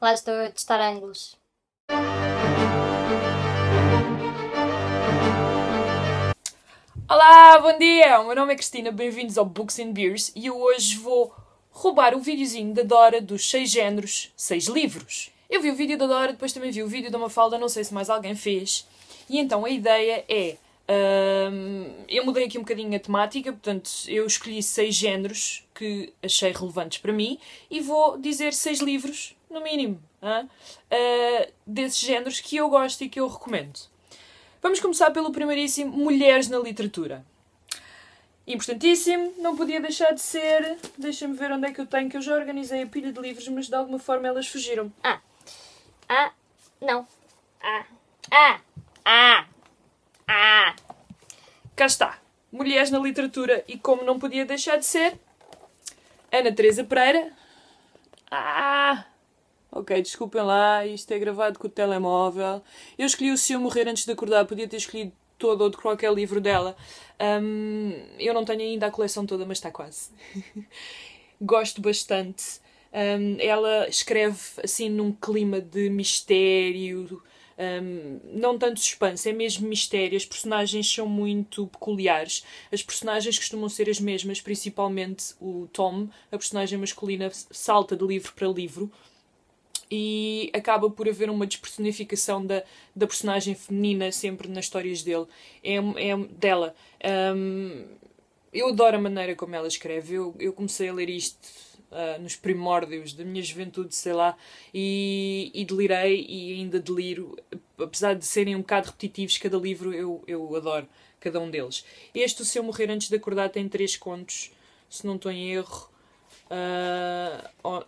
Lá estou a testar ângulos. Olá, bom dia! O meu nome é Cristina, bem-vindos ao Books and Beers e eu hoje vou roubar o videozinho da Dora dos 6 géneros, 6 livros. Eu vi o vídeo da Dora, depois também vi o vídeo da Mafalda, não sei se mais alguém fez. E então a ideia é... eu mudei aqui um bocadinho a temática, portanto eu escolhi 6 géneros que achei relevantes para mim e vou dizer 6 livros, no mínimo, desses géneros que eu gosto e que eu recomendo. Vamos começar pelo primeiríssimo, Mulheres na Literatura. Importantíssimo, não podia deixar de ser... Deixa-me ver onde é que eu tenho, que eu já organizei a pilha de livros, mas de alguma forma elas fugiram. Não. Cá está. Mulheres na Literatura. E como não podia deixar de ser, Ana Teresa Pereira. Ok, desculpem lá, isto é gravado com o telemóvel. Eu escolhi o Se Eu Morrer Antes de Acordar, podia ter escolhido todo ou de qualquer livro dela. Eu não tenho ainda a coleção toda, mas está quase. Gosto bastante. Ela escreve assim num clima de mistério, não tanto suspense, é mesmo mistério. As personagens são muito peculiares. As personagens costumam ser as mesmas, principalmente o Tom, a personagem masculina, salta de livro para livro. E acaba por haver uma despersonificação da personagem feminina sempre nas histórias dele. Dela. Eu adoro a maneira como ela escreve. Eu comecei a ler isto nos primórdios da minha juventude, sei lá, e delirei e ainda deliro. Apesar de serem um bocado repetitivos, cada livro eu adoro cada um deles. Este, o Se Eu Morrer Antes de Acordar, tem 3 contos, se não estou em erro.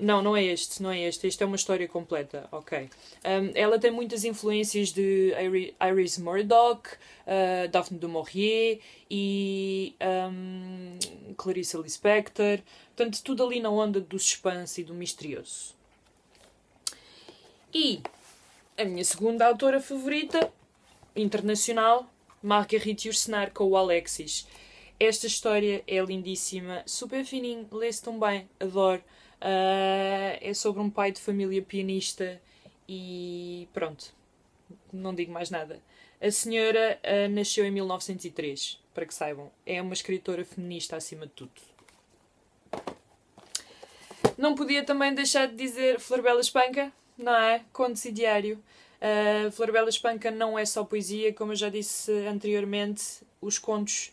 Não é este. Este é uma história completa, ok. Ela tem muitas influências de Iris Murdoch, Daphne du Maurier e Clarice Lispector. Portanto, tudo ali na onda do suspense e do misterioso. E a minha segunda autora favorita, internacional, Marguerite Yourcenar, com o Alexis. Esta história é lindíssima, super fininho, lê-se tão bem, adoro. É sobre um pai de família pianista e pronto, não digo mais nada. A senhora nasceu em 1903, para que saibam. É uma escritora feminista acima de tudo. Não podia também deixar de dizer Florbela Espanca, não é? Contos e diário. Florbela Espanca não é só poesia, como eu já disse anteriormente, os contos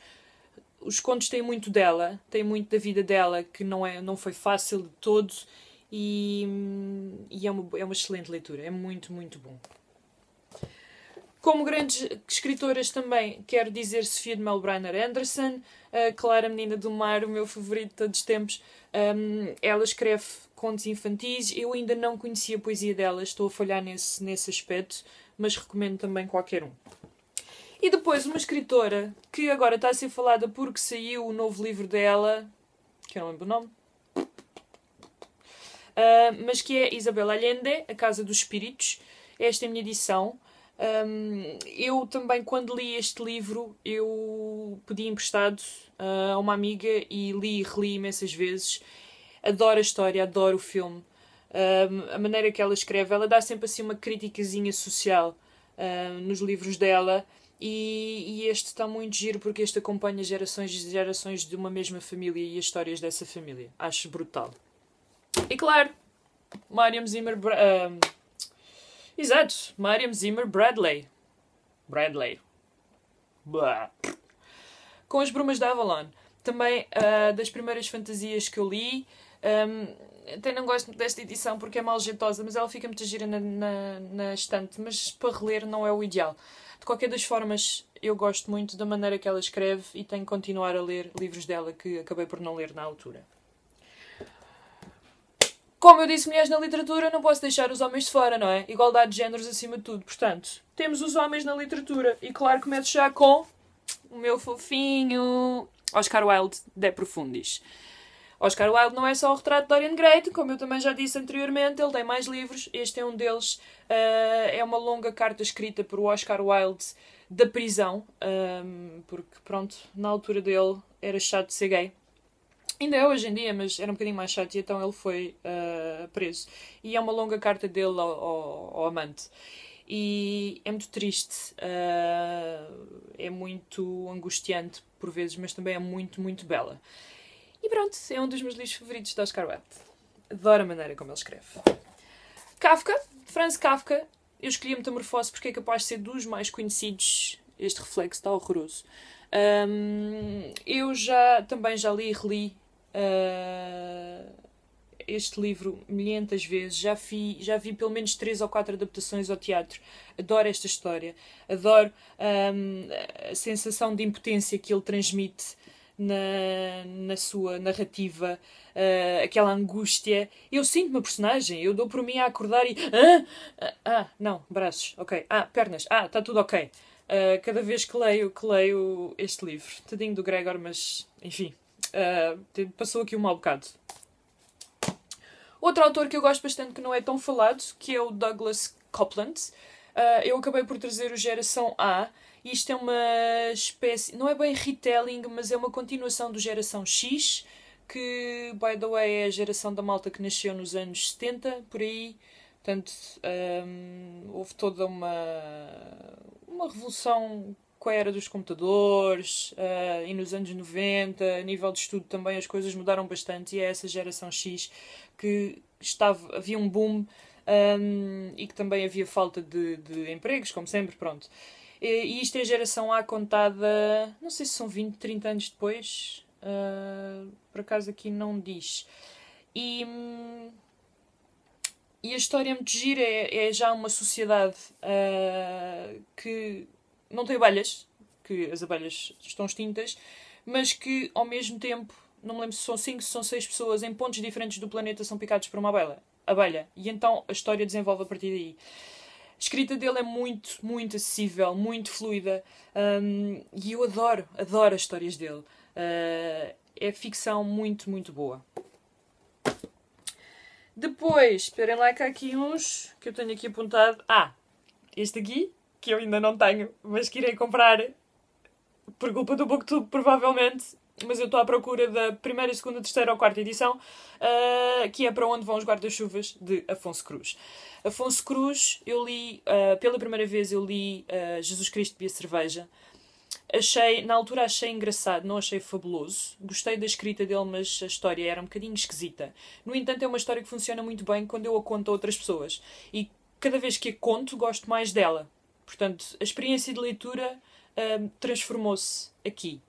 têm muito dela, têm muito da vida dela, que não foi fácil de todo e é uma excelente leitura, é muito, muito bom. Como grandes escritoras também quero dizer Sofia de Melbrenner Anderson, a Clara Menina do Mar, o meu favorito de todos os tempos. Ela escreve contos infantis, eu ainda não conhecia a poesia dela, estou a falhar nesse aspecto, mas recomendo também qualquer um. E depois uma escritora que agora está a ser falada porque saiu o novo livro dela, que eu não lembro o nome, mas que é Isabel Allende, A Casa dos Espíritos. Esta é a minha edição. Eu também, quando li este livro, eu pedi emprestado a uma amiga e li e reli imensas vezes. Adoro a história, adoro o filme. A maneira que ela escreve, ela dá sempre assim uma criticazinha social nos livros dela. E este está muito giro porque este acompanha gerações e gerações de uma mesma família e as histórias dessa família. Acho brutal. E claro, Mariam Zimmer... Mariam Zimmer Bradley. Blah. Com As Brumas de Avalon. Também das primeiras fantasias que eu li. Até não gosto muito desta edição porque é mal jeitosa, mas ela fica muito gira na estante. Mas para reler não é o ideal. De qualquer das formas, eu gosto muito da maneira que ela escreve e tenho que continuar a ler livros dela que acabei por não ler na altura. Como eu disse, mulheres na literatura, não posso deixar os homens de fora, não é? Igualdade de géneros acima de tudo. Portanto, temos os homens na literatura. E claro, começo já com o meu fofinho Oscar Wilde, De Profundis. Oscar Wilde não é só o retrato de Dorian Gray, como eu também já disse anteriormente, ele tem mais livros, este é um deles. É uma longa carta escrita por Oscar Wilde da prisão, porque pronto, na altura dele era chato de ser gay. Ainda é hoje em dia, mas era um bocadinho mais chato e então ele foi preso. E é uma longa carta dele ao amante. E é muito triste, é muito angustiante por vezes, mas também é muito, muito bela. E pronto, é um dos meus livros favoritos da Oscar Wilde. Adoro a maneira como ele escreve. Kafka, Franz Kafka. Eu escolhi a Metamorfose porque é capaz de ser dos mais conhecidos. Este reflexo está horroroso. Eu também já li e reli este livro milhentas vezes. Já vi pelo menos 3 ou 4 adaptações ao teatro. Adoro esta história. Adoro a sensação de impotência que ele transmite na sua narrativa, aquela angústia. Eu sinto uma personagem, eu dou por mim a acordar e... não, braços, ok. Pernas, está tudo ok. Cada vez que leio este livro. Tadinho do Gregor, mas, enfim, passou aqui um mau bocado. Outro autor que eu gosto bastante, que não é tão falado, que é o Douglas Coupland. Eu acabei por trazer o Geração A. Isto é uma espécie... Não é bem retelling, mas é uma continuação do Geração X, que, by the way, é a geração da malta que nasceu nos anos 70, por aí. Portanto, houve toda uma revolução com a era dos computadores, e nos anos 90, a nível de estudo também as coisas mudaram bastante, e é essa geração X que havia um boom, e que também havia falta de empregos, como sempre, pronto. E isto é a geração A contada, não sei se são 20, 30 anos depois, por acaso aqui não diz. E a história é muito gira, é já uma sociedade que não tem abelhas, que as abelhas estão extintas, mas que ao mesmo tempo, não me lembro se são 5, se são 6 pessoas em pontos diferentes do planeta são picados por uma abelha. E então a história desenvolve a partir daí. A escrita dele é muito, muito acessível, muito fluida, e eu adoro as histórias dele. É ficção muito, muito boa. Depois, esperem lá que há aqui uns que eu tenho aqui apontado. Este aqui, que eu ainda não tenho, mas que irei comprar por culpa do BookTube, provavelmente. Mas eu estou à procura da primeira, segunda, terceira ou quarta edição, que é Para Onde Vão os Guarda-Chuvas, de Afonso Cruz. Afonso Cruz, eu li, pela primeira vez eu li Jesus Cristo Bebia Cerveja. Na altura achei engraçado, não achei fabuloso. Gostei da escrita dele, mas a história era um bocadinho esquisita. No entanto, é uma história que funciona muito bem quando eu a conto a outras pessoas. E cada vez que a conto, gosto mais dela. Portanto, a experiência de leitura transformou-se aqui.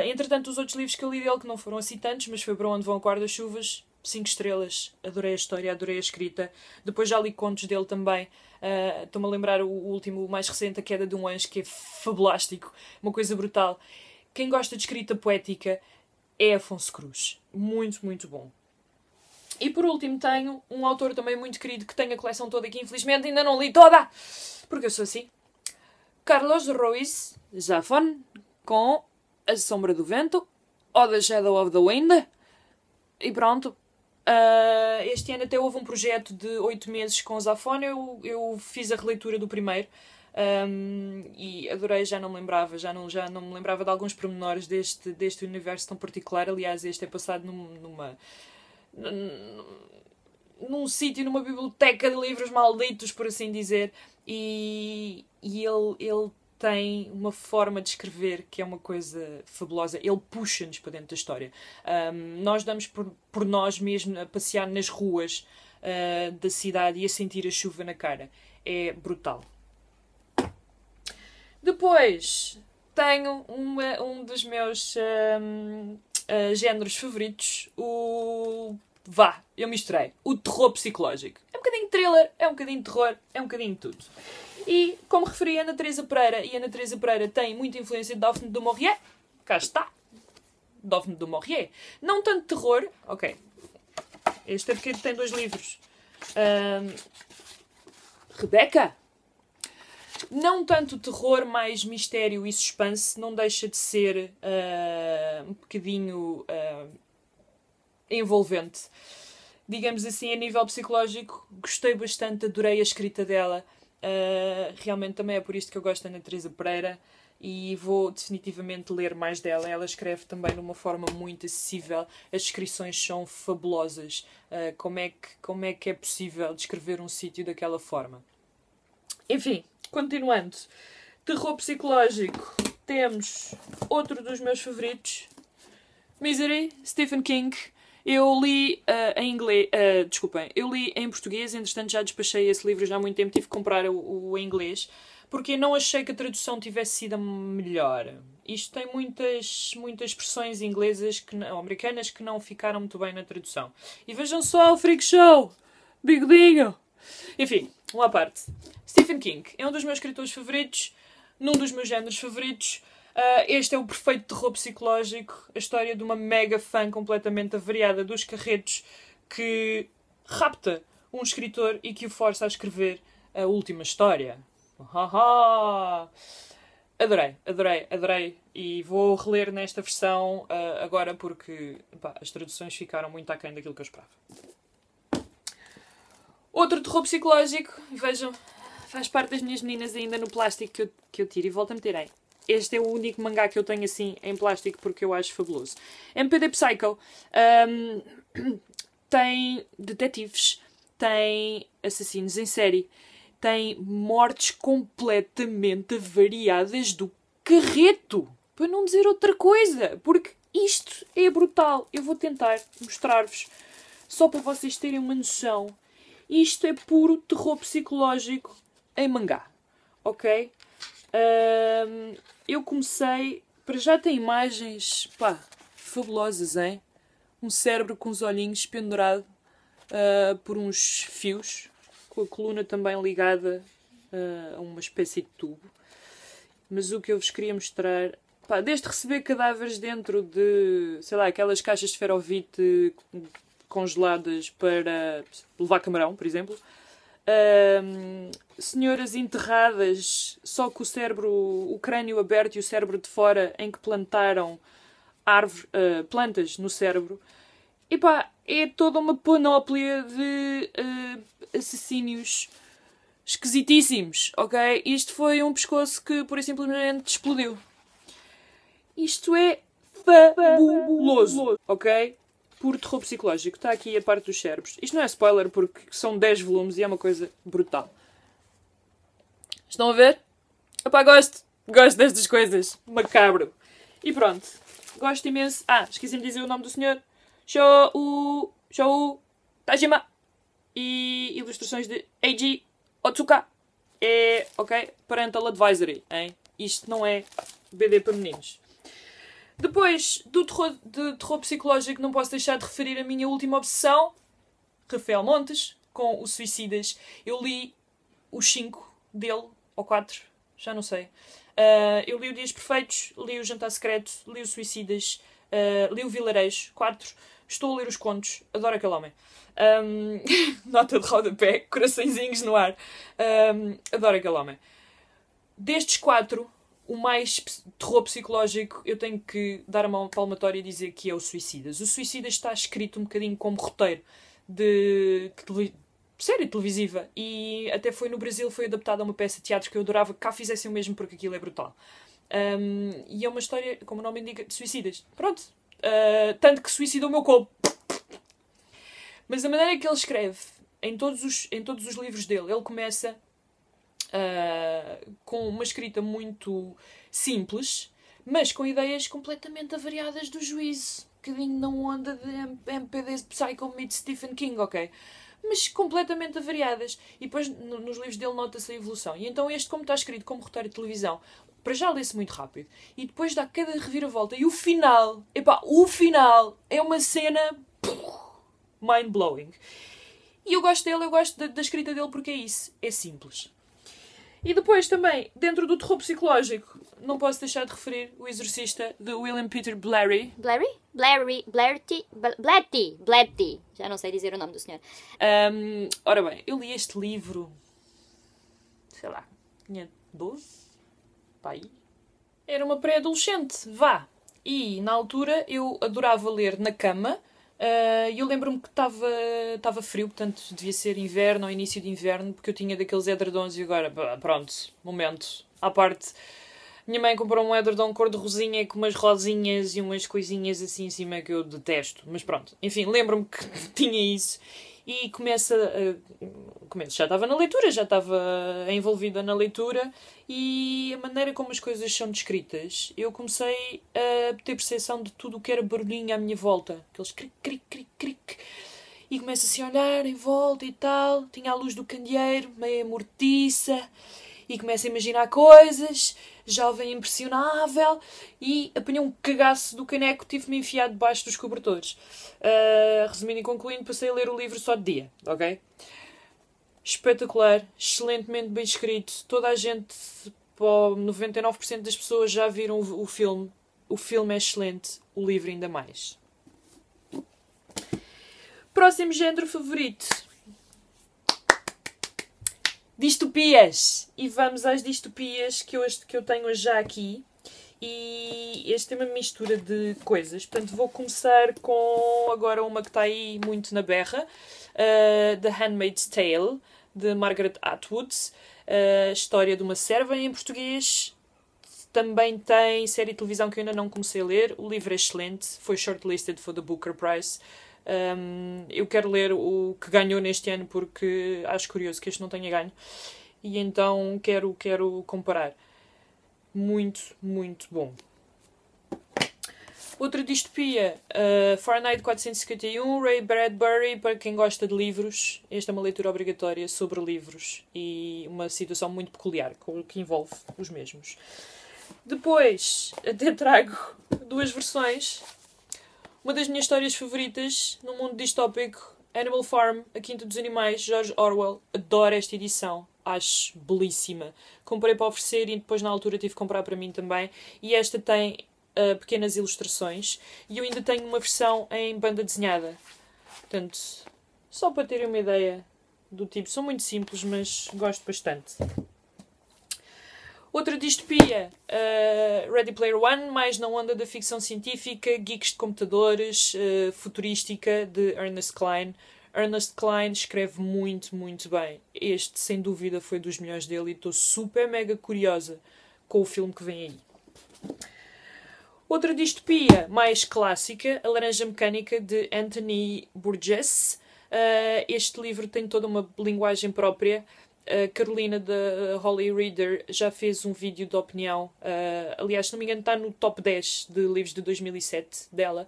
Entretanto, os outros livros que eu li dele, que não foram assim tantos, mas foi Para Onde Vão Guarda-Chuvas, 5 estrelas. Adorei a história, adorei a escrita. Depois já li contos dele também. Estou-me a lembrar o último, o mais recente, A Queda de um Anjo, que é fabulástico. Uma coisa brutal. Quem gosta de escrita poética é Afonso Cruz. Muito, muito bom. E por último tenho um autor também muito querido, que tem a coleção toda aqui, infelizmente ainda não li toda, porque eu sou assim. Carlos Ruiz Zafón, com A Sombra do Vento, ou The Shadow of the Wind. E pronto. Este ano até houve um projeto de 8 meses com o Zafón. Eu fiz a releitura do primeiro. E adorei, já não me lembrava de alguns pormenores deste universo tão particular. Aliás, este é passado num sítio, numa biblioteca de livros malditos, por assim dizer, e ele tem uma forma de escrever que é uma coisa fabulosa. Ele puxa-nos para dentro da história. Nós damos por nós mesmos a passear nas ruas da cidade e a sentir a chuva na cara. É brutal. Depois tenho um dos meus géneros favoritos, eu misturei. O terror psicológico. É um bocadinho de thriller, é um bocadinho de terror, é um bocadinho de tudo. E, como referi, a Ana Teresa Pereira, e a Ana Teresa Pereira tem muita influência de Daphne du Maurier. Cá está. Daphne du Maurier. Não tanto terror. Ok. Este é porque tem 2 livros. Rebeca. Não tanto terror, mais mistério e suspense. Não deixa de ser um bocadinho envolvente. Digamos assim, a nível psicológico, gostei bastante, adorei a escrita dela. Realmente também é por isto que eu gosto da Ana Teresa Pereira. e vou definitivamente ler mais dela. Ela escreve também de uma forma muito acessível. As descrições são fabulosas. Como é que é possível descrever um sítio daquela forma? Enfim, continuando. Terror psicológico. Temos outro dos meus favoritos. Misery, Stephen King. Eu li em inglês... desculpem, eu li em português. Entretanto já despachei esse livro já há muito tempo. Tive que comprar o em inglês. Porque não achei que a tradução tivesse sido a melhor. Isto tem muitas expressões inglesas ou americanas que não ficaram muito bem na tradução. E vejam só o Freak Show! Bigodinho! Enfim, uma parte. Stephen King é um dos meus escritores favoritos, num dos meus géneros favoritos. Este é o perfeito terror psicológico, a história de uma mega fã completamente avariada dos carretos que rapta um escritor e que o força a escrever a última história. Adorei. E vou reler nesta versão agora porque as traduções ficaram muito aquém daquilo que eu esperava. Outro terror psicológico, vejam, faz parte das minhas meninas ainda no plástico que eu tiro e volto a meter em. Este é o único mangá que eu tenho assim em plástico porque eu acho fabuloso. MPD Psycho tem detetives, tem assassinos em série, tem mortes completamente variadas do carreto. Para não dizer outra coisa. Porque isto é brutal. Eu vou tentar mostrar-vos, só para vocês terem uma noção. Isto é puro terror psicológico em mangá. Ok? Eu comecei... Para já tem imagens, fabulosas, hein? Um cérebro com os olhinhos pendurado por uns fios, com a coluna também ligada a uma espécie de tubo. Mas o que eu vos queria mostrar... desde receber cadáveres dentro de, sei lá, aquelas caixas de esferovite congeladas para levar camarão, por exemplo. Senhoras enterradas só com o cérebro, o crânio aberto e o cérebro de fora, em que plantaram plantas no cérebro. É toda uma panóplia de assassínios esquisitíssimos, ok? Isto foi um pescoço que, por simplesmente, explodiu. Isto é fabuloso, ok? Por terror psicológico. Está aqui a parte dos cérebros. Isto não é spoiler porque são 10 volumes e é uma coisa brutal. Estão a ver? Gosto destas coisas. Macabro. E pronto. Gosto imenso. Esqueci-me de dizer o nome do senhor. Shou Tajima. E ilustrações de Eiji Otsuka. Ok? Parental Advisory. Hein? Isto não é BD para meninos. Depois do terror psicológico, não posso deixar de referir a minha última obsessão. Rafael Montes, com o Suicidas. Eu li os 5 dele, ou 4, já não sei. Eu li o Dias Perfeitos, li o Jantar Secreto, li o Suicidas, li o Vilarejo, 4. Estou a ler os contos, adoro aquele homem. Nota de rodapé, coraçõezinhos no ar. Adoro aquele homem. Destes 4, o mais terror psicológico, eu tenho que dar a mão palmatória e dizer que é o Suicidas. O Suicidas está escrito um bocadinho como roteiro de série televisiva. E até foi no Brasil, foi adaptada a uma peça de teatro que eu adorava que cá fizessem o mesmo porque aquilo é brutal. E é uma história, como o nome indica, de suicidas. Pronto. Tanto que suicidou o meu corpo. Mas a maneira que ele escreve em todos os livros dele, ele começa com uma escrita muito simples, mas com ideias completamente avariadas do juízo. Um bocadinho na onda de MPD Psycho meets Stephen King, ok? Mas completamente avariadas. E depois nos livros dele nota-se a evolução. E então este, como está escrito como roteiro de televisão, para já lê-se muito rápido. E depois dá cada reviravolta. E o final é uma cena mind-blowing. E eu gosto dele, eu gosto da escrita dele porque é isso. É simples. E depois também, dentro do terror psicológico, não posso deixar de referir O Exorcista, de William Peter Blatty. Blatty. Já não sei dizer o nome do senhor. Ora bem, eu li este livro, sei lá, tinha 12, pai. Era uma pré-adolescente, vá. E na altura eu adorava ler na cama. E eu lembro-me que estava frio, portanto devia ser inverno ou início de inverno, porque eu tinha daqueles edredons e agora, pronto, momento, à parte. Minha mãe comprou um edredom cor de rosinha com umas rosinhas e umas coisinhas assim em cima que eu detesto. Mas pronto, enfim, lembro-me que tinha isso. E já estava na leitura, já estava envolvida na leitura, e a maneira como as coisas são descritas, eu comecei a ter percepção de tudo o que era barulhinho à minha volta. Aqueles cric, cric, cric, cric. E começo assim a olhar em volta e tal. Tinha a luz do candeeiro, meio mortiça. E começo a imaginar coisas, jovem impressionável, e apanhei um cagaço do caneco, tive-me enfiado debaixo dos cobertores. Resumindo e concluindo, passei a ler o livro só de dia, ok? Espetacular, excelentemente bem escrito. Toda a gente, 99% das pessoas já viram o filme. O filme é excelente, o livro ainda mais. Próximo género favorito. Distopias. E vamos às distopias que eu tenho já aqui. E este é uma mistura de coisas. Portanto, vou começar com agora uma que está aí muito na berra. The Handmaid's Tale, de Margaret Atwood. A história de uma serva em português. Também tem série de televisão que eu ainda não comecei a ler. O livro é excelente. Foi shortlisted for the Booker Prize. Eu quero ler o que ganhou neste ano porque acho curioso que este não tenha ganho. E então quero comparar. Muito, muito bom. Outra distopia, Fahrenheit 451, Ray Bradbury, para quem gosta de livros. Esta é uma leitura obrigatória sobre livros e uma situação muito peculiar que envolve os mesmos. Depois, até trago duas versões. Uma das minhas histórias favoritas no mundo distópico, Animal Farm, A Quinta dos Animais, George Orwell. Adoro esta edição. Acho belíssima. Comprei para oferecer e depois na altura tive que comprar para mim também. E esta tem pequenas ilustrações. E eu ainda tenho uma versão em banda desenhada. Portanto, só para terem uma ideia do tipo. São muito simples, mas gosto bastante. Outra distopia, Ready Player One, mais na onda da ficção científica, geeks de computadores, futurística, de Ernest Cline. Ernest Cline escreve muito, muito bem. Este, sem dúvida, foi dos melhores dele e estou super mega curiosa com o filme que vem aí. Outra distopia mais clássica, A Laranja Mecânica, de Anthony Burgess. Este livro tem toda uma linguagem própria. A Carolina da Holly Reader já fez um vídeo de opinião. Aliás, se não me engano, está no top 10 de livros de 2007 dela.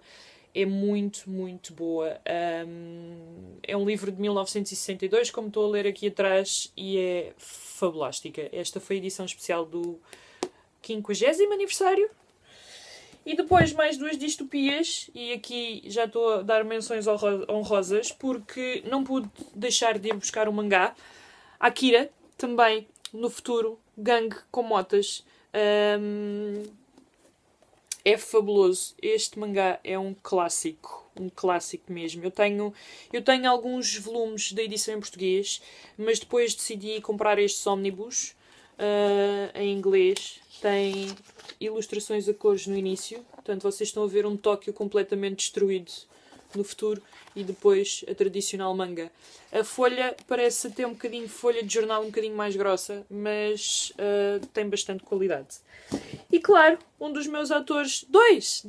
É muito, muito boa. É um livro de 1962, como estou a ler aqui atrás, e é fabulástica. Esta foi a edição especial do 50º aniversário. E depois mais duas distopias, e aqui já estou a dar menções honrosas, porque não pude deixar de ir buscar um mangá. Akira, também, no futuro, gangue com motas. É fabuloso. Este mangá é um clássico mesmo. Eu tenho alguns volumes da edição em português, mas depois decidi comprar estes ómnibus em inglês. Tem ilustrações a cores no início, portanto vocês estão a ver um Tóquio completamente destruído no futuro, e depois a tradicional manga. A folha parece ter um bocadinho folha de jornal, um bocadinho mais grossa, mas tem bastante qualidade. E claro, um dos meus autores, dois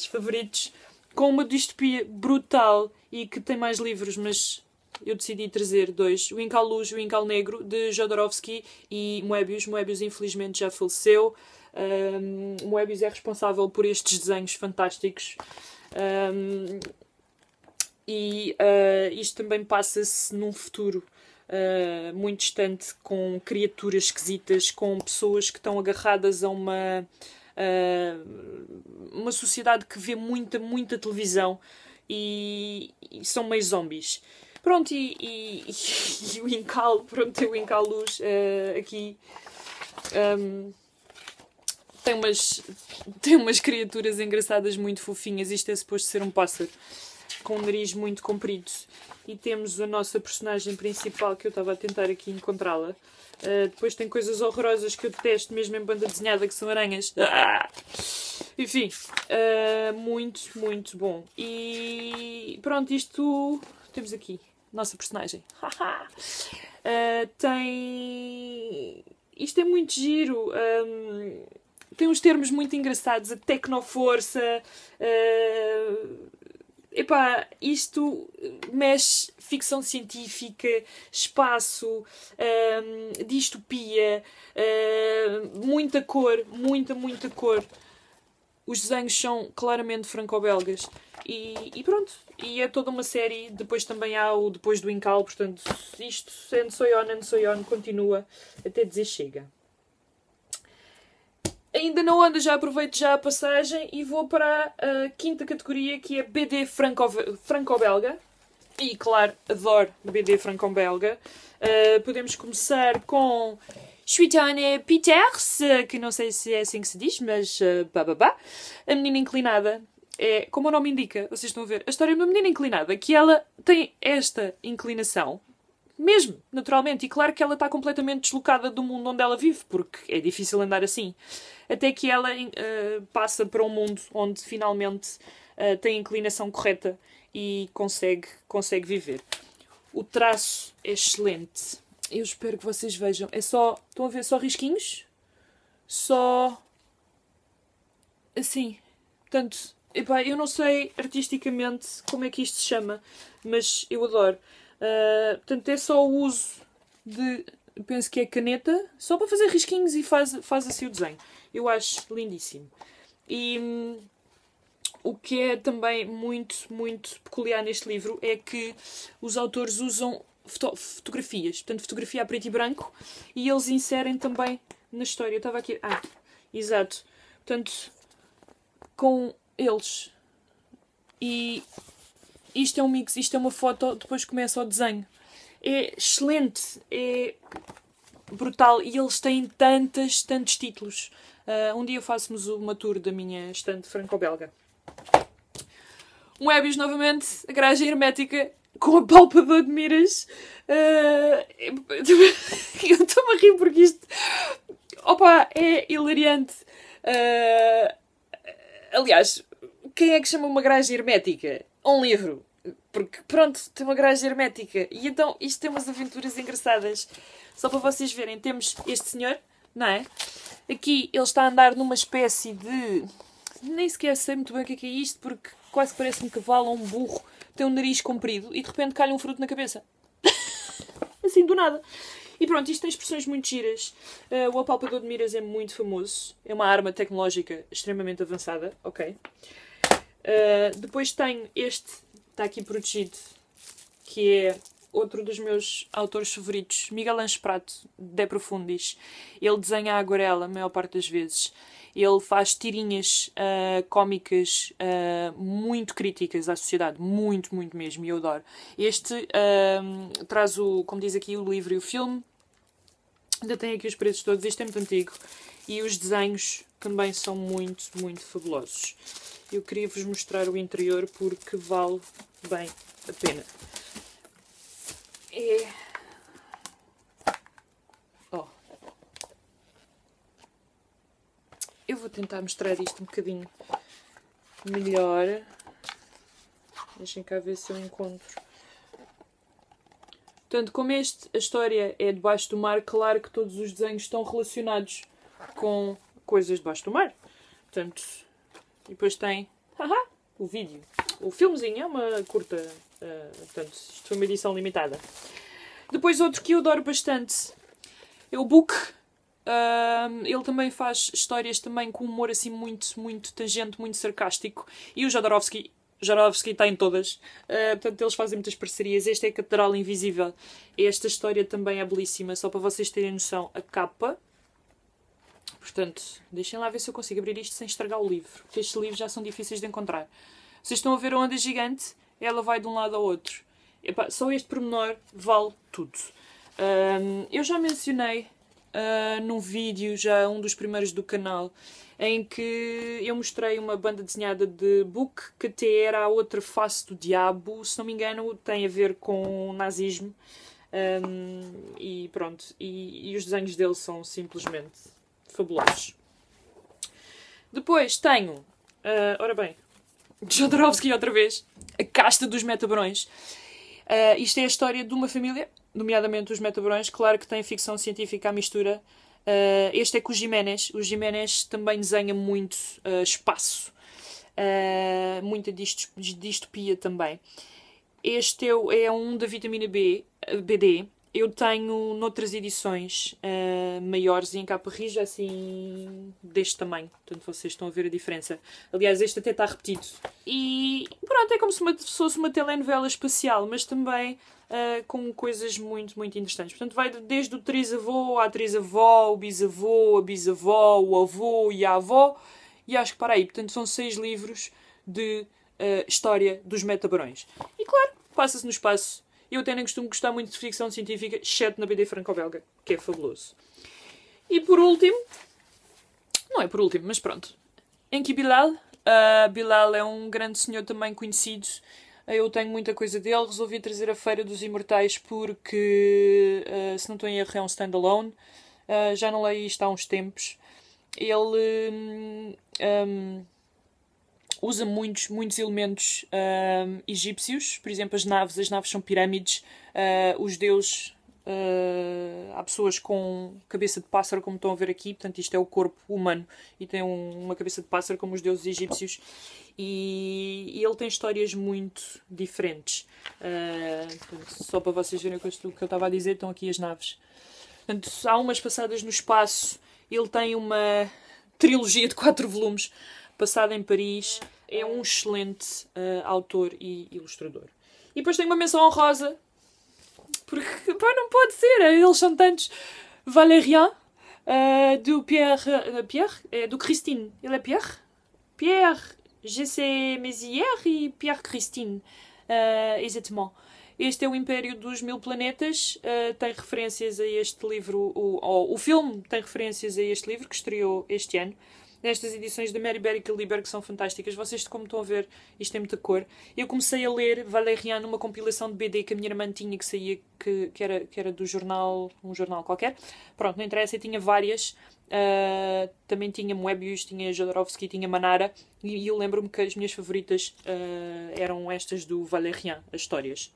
favoritos, com uma distopia brutal e que tem mais livros, mas eu decidi trazer dois. O Incal Luz e o Incal Negro, de Jodorowsky, e Moebius. Moebius infelizmente já faleceu. Moebius é responsável por estes desenhos fantásticos. Isto também passa-se num futuro muito distante, com criaturas esquisitas, com pessoas que estão agarradas a uma sociedade que vê muita televisão e são meio zombies. Pronto, e o Incal, pronto, o Incal Luz aqui tem umas criaturas engraçadas, muito fofinhas. Isto é suposto ser um pássaro com um nariz muito comprido. E temos a nossa personagem principal, que eu estava a tentar aqui encontrá-la. Depois tem coisas horrorosas que eu detesto, mesmo em banda desenhada, que são aranhas. Enfim, muito bom. E pronto, isto temos aqui. Nossa personagem. Tem isto é muito giro. Tem uns termos muito engraçados. A tecnoforça. Epá, isto mexe ficção científica, espaço, distopia, muita cor, muita cor. Os desenhos são claramente franco-belgas. E pronto. E é toda uma série. Depois também há o Depois do Incal. Portanto, isto, and so on, continua até dizer chega. Ainda não ando, já aproveito já a passagem e vou para a quinta categoria, que é BD franco-belga. E, claro, adoro BD franco-belga. Podemos começar com Suitane Peters, que não sei se é assim que se diz, mas A Menina Inclinada. É, como o nome indica, vocês estão a ver, a história de uma menina inclinada, que ela tem esta inclinação, mesmo, naturalmente, e claro que ela está completamente deslocada do mundo onde ela vive, porque é difícil andar assim. Até que ela passa para um mundo onde finalmente tem a inclinação correta e consegue viver. O traço é excelente. Eu espero que vocês vejam. É só... Estão a ver só risquinhos? Só... Assim. Portanto, epá, eu não sei artisticamente como é que isto se chama, mas eu adoro. Portanto, é só o uso de... Penso que é caneta, só para fazer risquinhos e faz assim o desenho. Eu acho lindíssimo. E o que é também muito peculiar neste livro é que os autores usam fotografias. Portanto, fotografia a preto e branco. E eles inserem também na história. Eu estava aqui... exato. Portanto, com eles. E isto é um mix. Isto é uma foto. Depois começa o desenho. É excelente. É brutal. E eles têm tantos títulos. Um dia faço-nos uma tour da minha estante franco-belga. Moebius novamente, a garagem hermética com a pálpebra de miras. Eu estou-me a rir porque isto... Opa, é hilariante. Aliás, quem é que chama uma garagem hermética? Um livro. Porque, pronto, tem uma garagem hermética. E então, isto tem umas aventuras engraçadas. Só para vocês verem, temos este senhor, não é? Aqui ele está a andar numa espécie de... Nem sequer sei muito bem o que é isto, porque quase parece um cavalo ou um burro. Tem um nariz comprido e de repente cai um fruto na cabeça. Assim, do nada. E pronto, isto tem expressões muito giras. O apalpador de miras é muito famoso. É uma arma tecnológica extremamente avançada. Ok. Depois tenho este, está aqui protegido, que é outro dos meus autores favoritos, Miguel Anjo Prato, De Profundis. Ele desenha a aguarela a maior parte das vezes. Ele faz tirinhas cómicas muito críticas à sociedade. Muito mesmo. E eu adoro. Este traz como diz aqui, o livro e o filme. Ainda tem aqui os preços todos. Este é muito antigo. E os desenhos também são muito fabulosos. Eu queria vos mostrar o interior porque vale bem a pena. Eu vou tentar mostrar isto um bocadinho melhor. Deixem cá ver se eu encontro. Portanto, como a história é debaixo do mar, claro que todos os desenhos estão relacionados com coisas debaixo do mar. Portanto, e depois tem o vídeo. O filmezinho é uma curta. Portanto, isto foi uma edição limitada. Depois outro que eu adoro bastante é o Book. Ele também faz histórias também com humor assim muito tangente, muito sarcástico. E o Jodorowsky está em todas. Portanto, eles fazem muitas parcerias. Este é a Catedral Invisível. Esta história também é belíssima. Só para vocês terem noção, a capa. Portanto, deixem lá ver se eu consigo abrir isto sem estragar o livro. Porque estes livros já são difíceis de encontrar. Vocês estão a ver a onda gigante? Ela vai de um lado ao outro. Epá, só este pormenor vale tudo. Eu já mencionei num vídeo, já um dos primeiros do canal, em que eu mostrei uma banda desenhada de Book, que até era a outra face do diabo, se não me engano, tem a ver com o nazismo. E pronto, e os desenhos dele são simplesmente fabulosos. Depois tenho, ora bem, Jodorowsky outra vez, A Casta dos Metabarões. Isto é a história de uma família, nomeadamente os Metabarões. Claro que tem ficção científica à mistura. Este é com o Jiménez. O Jiménez também desenha muito espaço. Muita distopia também. Este é um da vitamina BD. Eu tenho noutras edições maiores e em capa rija, assim, deste tamanho. Portanto, vocês estão a ver a diferença. Aliás, este até está repetido. E pronto, é como se fosse uma telenovela espacial, mas também com coisas muito, muito interessantes. Portanto, vai desde o trisavô à trisavó, o bisavô, a bisavó, o avô e a avó. E acho que para aí. Portanto, são 6 livros de história dos metabarões. E claro, passa-se no espaço. Eu até nem costumo gostar muito de ficção científica, exceto na BD franco-belga, que é fabuloso. E por último, não é por último, mas pronto, Enki Bilal. Bilal é um grande senhor também conhecido. Eu tenho muita coisa dele. Resolvi trazer a Feira dos Imortais porque, se não estou em erro, é um standalone. Já não leio isto há uns tempos. Ele usa muitos elementos egípcios. Por exemplo, as naves são pirâmides. Os deuses, há pessoas com cabeça de pássaro, como estão a ver aqui. Portanto, isto é o corpo humano e tem uma cabeça de pássaro como os deuses egípcios. E ele tem histórias muito diferentes. Portanto, só para vocês verem o que eu estava a dizer, estão aqui as naves. Portanto, há umas passadas no espaço. Ele tem uma trilogia de 4 volumes passada em Paris. É um excelente autor e ilustrador. E depois tem uma menção honrosa, porque não pode ser, eles são tantos. Valérian, do do Christine. Ele é Pierre G.C. Mézières e Pierre Christine. Exatamente. Este é o Império dos Mil Planetas. Tem referências a este livro. O filme tem referências a este livro que estreou este ano. Nestas edições da Mary Berry Liber, que são fantásticas. Vocês, como estão a ver, isto tem muita cor. Eu comecei a ler Valérian numa compilação de BD que a minha irmã tinha, que saía, que era do jornal, um jornal qualquer. Pronto, não interessa, eu tinha várias. Também tinha Moebius, tinha Jodorowsky, tinha Manara. E eu lembro-me que as minhas favoritas eram estas do Valérian, as histórias.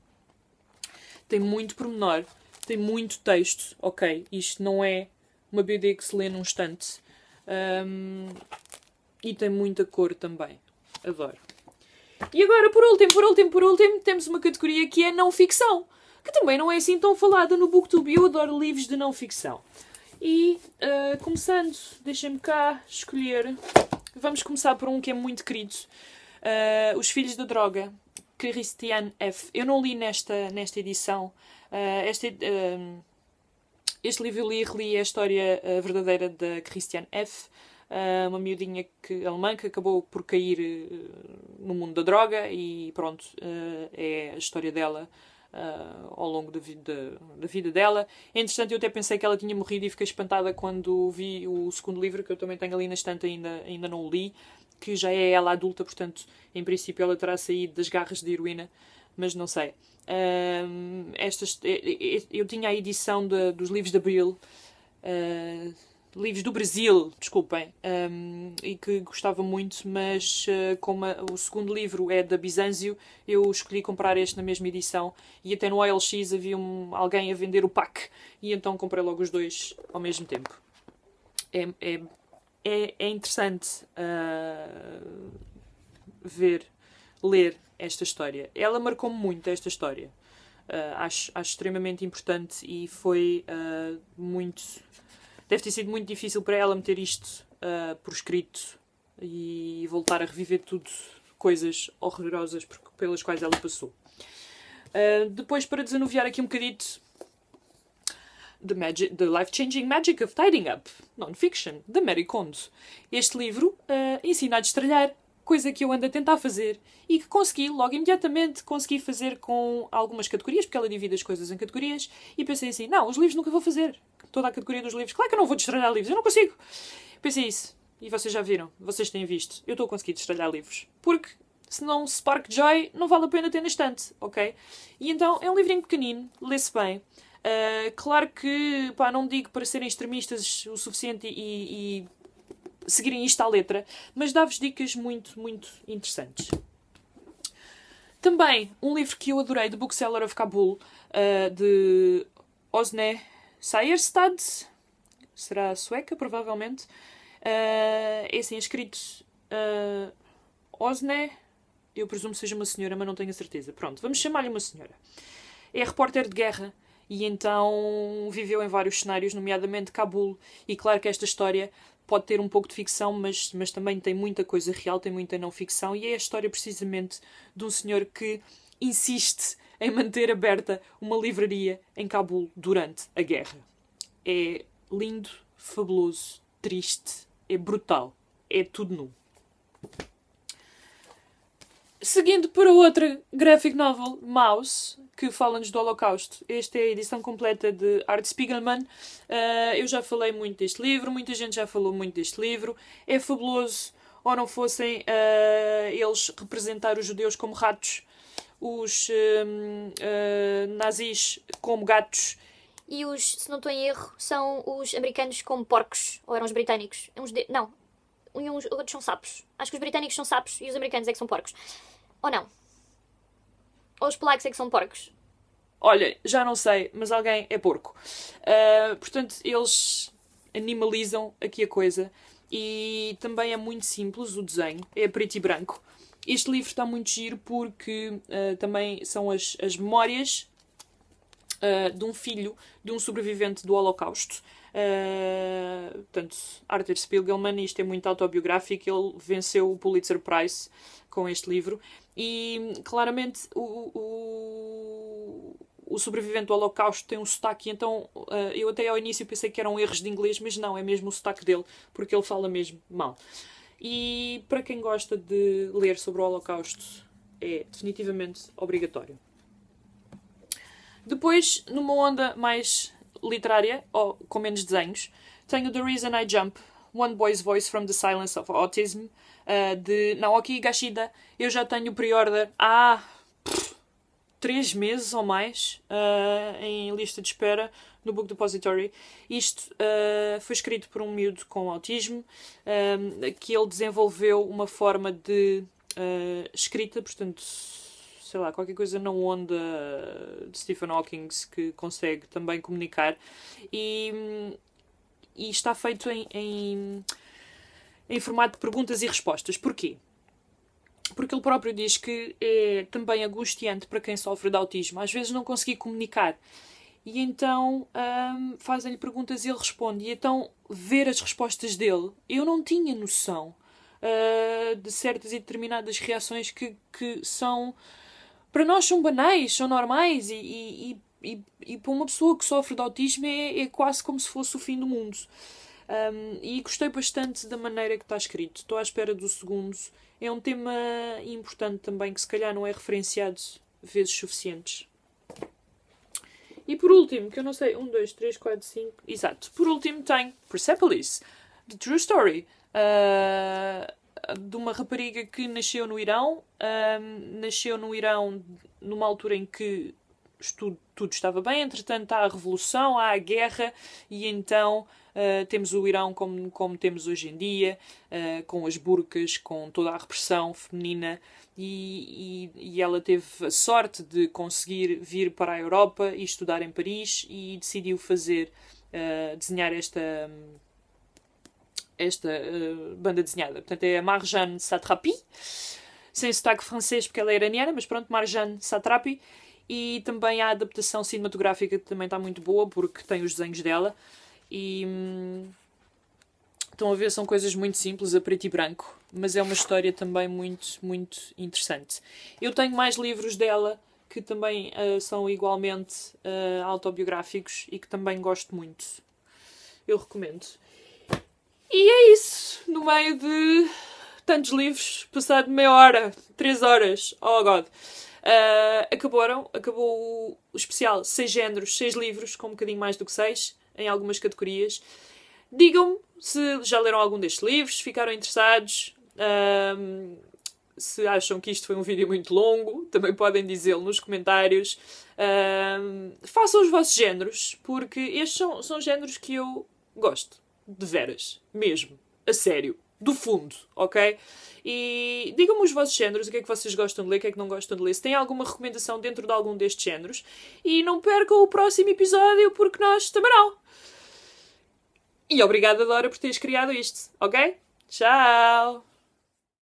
Tem muito pormenor, tem muito texto. Ok, isto não é uma BD que se lê num instante. E tem muita cor também. Adoro. E agora, por último, temos uma categoria que é não ficção, que também não é assim tão falada no Booktube. Eu adoro livros de não ficção. E, começando, deixem-me cá escolher. Vamos começar por um que é muito querido. Os Filhos da Droga, Christiane F. Eu não li nesta edição. Este livro eu reli a história verdadeira da Christiane F., uma miudinha alemã que acabou por cair no mundo da droga e pronto, é a história dela ao longo da vida dela. Entretanto, eu até pensei que ela tinha morrido e fiquei espantada quando vi o segundo livro, que eu também tenho ali na estante, ainda não o li, que já é ela adulta, portanto, em princípio ela terá saído das garras de heroína, mas não sei. Eu tinha a edição dos livros de Abril, livros do Brasil, desculpem, e que gostava muito, mas como o segundo livro é da Bizâncio, eu escolhi comprar este na mesma edição e até no OLX havia alguém a vender o pack e então comprei logo os dois ao mesmo tempo. É interessante ler esta história. Ela marcou-me muito, esta história. Acho extremamente importante e foi muito... Deve ter sido muito difícil para ela meter isto por escrito e voltar a reviver tudo, coisas horrorosas pelas quais ela passou. Depois, para desanuviar aqui um bocadito, The Life-Changing Magic of Tidying Up, Non-Fiction, da Mary Kondo. Este livro ensina a destralhar, coisa que eu ando a tentar fazer e que consegui, logo imediatamente, fazer com algumas categorias, porque ela divide as coisas em categorias, e pensei assim, não, os livros nunca vou fazer. Toda a categoria dos livros. Claro que eu não vou destralhar livros, eu não consigo. Pensei isso. E vocês já viram, vocês têm visto. Eu estou a conseguir destralhar livros. Porque, se não Spark Joy, não vale a pena ter na estante, ok? E então, é um livrinho pequenino, lê-se bem. Claro que, não digo para serem extremistas o suficiente e seguirem isto à letra, mas dá-vos dicas muito, muito interessantes. Também, um livro que eu adorei, The Bookseller of Kabul, de Osne Sayerstad, será sueca, provavelmente. É assim, é escrito Osne, eu presumo que seja uma senhora, mas não tenho a certeza. Pronto, vamos chamar-lhe uma senhora. É repórter de guerra e então viveu em vários cenários, nomeadamente Cabul. E claro que esta história pode ter um pouco de ficção, mas também tem muita coisa real, tem muita não ficção. E é a história precisamente de um senhor que insiste em manter aberta uma livraria em Cabul durante a guerra. É lindo, fabuloso, triste, é brutal, é tudo nu. Seguindo para outra graphic novel, Mouse, que fala-nos do Holocausto. Esta é a edição completa de Art Spiegelman. Eu já falei muito deste livro, muita gente já falou muito deste livro. É fabuloso, ou não fossem eles representar os judeus como ratos, os nazis como gatos. E os, se não estou em erro, são os americanos como porcos. Ou eram os britânicos? Não. E uns outros são sapos. Acho que os britânicos são sapos e os americanos é que são porcos. Ou não? Ou os polacos é que são porcos? Olha, já não sei, mas alguém é porco. Portanto, eles animalizam aqui a coisa. E também é muito simples o desenho. É preto e branco. Este livro está muito giro porque também são as memórias de um filho de um sobrevivente do Holocausto. Portanto, Arthur Spiegelman, isto é muito autobiográfico, ele venceu o Pulitzer Prize com este livro e claramente o sobrevivente do Holocausto tem um sotaque, então eu até ao início pensei que eram erros de inglês, mas não, é mesmo o sotaque dele, porque ele fala mesmo mal. E para quem gosta de ler sobre o Holocausto é definitivamente obrigatório. Depois, numa onda mais literária, ou com menos desenhos, tenho The Reason I Jump, One Boy's Voice from the Silence of Autism, de Naoki Higashida. Eu já tenho pre-order há 3 meses ou mais em lista de espera no Book Depository. Isto foi escrito por um miúdo com autismo, que ele desenvolveu uma forma de escrita, portanto, sei lá, qualquer coisa na onda de Stephen Hawking que consegue também comunicar. E está feito em formato de perguntas e respostas. Porquê? Porque ele próprio diz que é também angustiante para quem sofre de autismo. Às vezes não conseguir comunicar. E então fazem-lhe perguntas e ele responde. E então ver as respostas dele, eu não tinha noção de certas e determinadas reações que são... Para nós são banais, são normais e para uma pessoa que sofre de autismo é quase como se fosse o fim do mundo. E gostei bastante da maneira que está escrito. Estou à espera do segundo. É um tema importante também que se calhar não é referenciado vezes suficientes. E por último, que eu não sei, 1, 2, 3, 4, 5... Exato. Por último tenho Persepolis, The True Story. De uma rapariga que nasceu no Irão. Nasceu no Irão numa altura em que tudo estava bem. Entretanto, há a revolução, há a guerra e então temos o Irão como temos hoje em dia, com as burcas, com toda a repressão feminina e ela teve a sorte de conseguir vir para a Europa e estudar em Paris e decidiu desenhar esta banda desenhada. Portanto, é a Marjane Satrapi, sem sotaque francês porque ela é iraniana, mas pronto, Marjane Satrapi. E também a adaptação cinematográfica que também está muito boa, porque tem os desenhos dela. E estão a ver, são coisas muito simples, a preto e branco, mas é uma história também muito, muito interessante. Eu tenho mais livros dela que também são igualmente autobiográficos e que também gosto muito. Eu recomendo. E é isso, no meio de tantos livros, passado meia hora, 3 horas, oh God. Acabou o especial 6 géneros, 6 livros, com um bocadinho mais do que 6, em algumas categorias. Digam-me se já leram algum destes livros, se ficaram interessados, se acham que isto foi um vídeo muito longo, também podem dizê-lo nos comentários. Façam os vossos géneros, porque estes são géneros que eu gosto. De veras, mesmo, a sério, do fundo, ok? E digam-me os vossos géneros, o que é que vocês gostam de ler, o que é que não gostam de ler, se têm alguma recomendação dentro de algum destes géneros. E não percam o próximo episódio, porque nós também não. E obrigada, Dora, por teres criado isto, ok? Tchau!